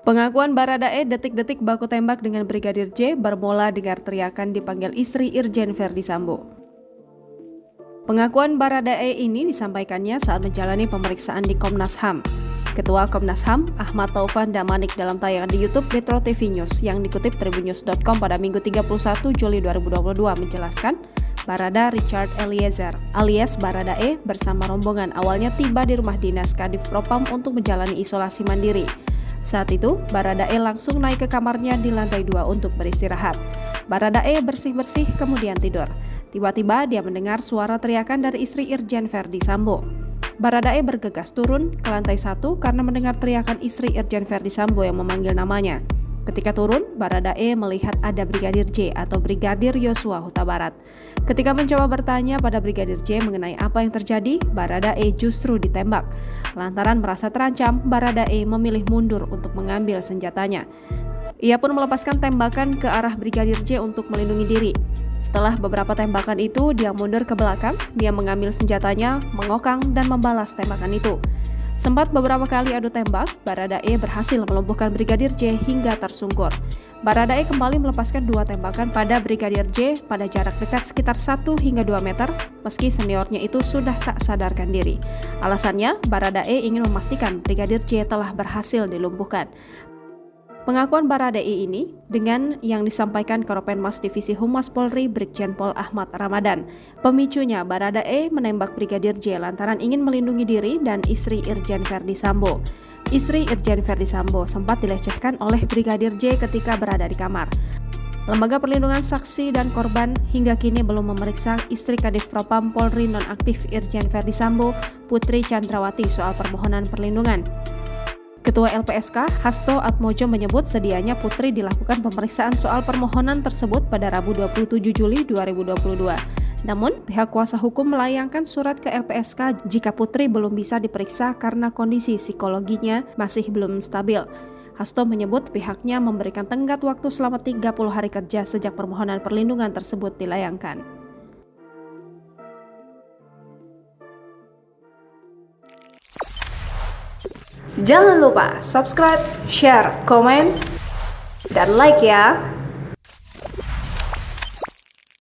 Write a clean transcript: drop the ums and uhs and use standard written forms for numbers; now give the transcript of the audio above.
Pengakuan Baradae detik-detik baku tembak dengan Brigadir J bermula dengan teriakan dipanggil istri Irjen Verdi Sambo. Pengakuan Baradae ini disampaikannya saat menjalani pemeriksaan di Komnas HAM. Ketua Komnas HAM, Ahmad Taufan Damanik dalam tayangan di YouTube Metro TV News yang dikutip tribunnews.com pada Minggu 31 Juli 2022 menjelaskan, Barada Richard Eliezer alias Baradae bersama rombongan awalnya tiba di rumah dinas Kadif Propam untuk menjalani isolasi mandiri. Saat itu, Baradae langsung naik ke kamarnya di lantai 2 untuk beristirahat. Baradae bersih-bersih kemudian tidur. Tiba-tiba dia mendengar suara teriakan dari istri Irjen Verdi Sambo. Baradae bergegas turun ke lantai 1 karena mendengar teriakan istri Irjen Verdi Sambo yang memanggil namanya. Ketika turun, Baradae melihat ada Brigadir J atau Brigadir Yosua Huta Barat. Ketika mencoba bertanya pada Brigadir J mengenai apa yang terjadi, Baradae justru ditembak. Lantaran merasa terancam, Baradae memilih mundur untuk mengambil senjatanya. Ia pun melepaskan tembakan ke arah Brigadir J untuk melindungi diri. Setelah beberapa tembakan itu, dia mundur ke belakang, dia mengambil senjatanya, mengokang, dan membalas tembakan itu. Sempat beberapa kali adu tembak, Baradae berhasil melumpuhkan Brigadir J hingga tersungkur. Baradae kembali melepaskan 2 tembakan pada Brigadir J pada jarak dekat sekitar 1 hingga 2 meter, meski seniornya itu sudah tak sadarkan diri. Alasannya, Baradae ingin memastikan Brigadir J telah berhasil dilumpuhkan. Pengakuan Baradae ini dengan yang disampaikan Karopenmas Divisi Humas Polri Brigjen Pol Ahmad Ramadan. Pemicunya, Baradae menembak Brigadir J lantaran ingin melindungi diri dan istri Irjen Verdi Sambo. Istri Irjen Verdi Sambo sempat dilecehkan oleh Brigadir J ketika berada di kamar. Lembaga Perlindungan Saksi dan Korban hingga kini belum memeriksa istri Kadif Propam Polri nonaktif Irjen Verdi Sambo, Putri Chandrawati soal permohonan perlindungan. Ketua LPSK, Hasto Atmojo menyebut sedianya Putri dilakukan pemeriksaan soal permohonan tersebut pada Rabu 27 Juli 2022. Namun, pihak kuasa hukum melayangkan surat ke LPSK jika Putri belum bisa diperiksa karena kondisi psikologinya masih belum stabil. Hasto menyebut pihaknya memberikan tenggat waktu selama 30 hari kerja sejak permohonan perlindungan tersebut dilayangkan. Jangan lupa subscribe, share, komen, dan like ya!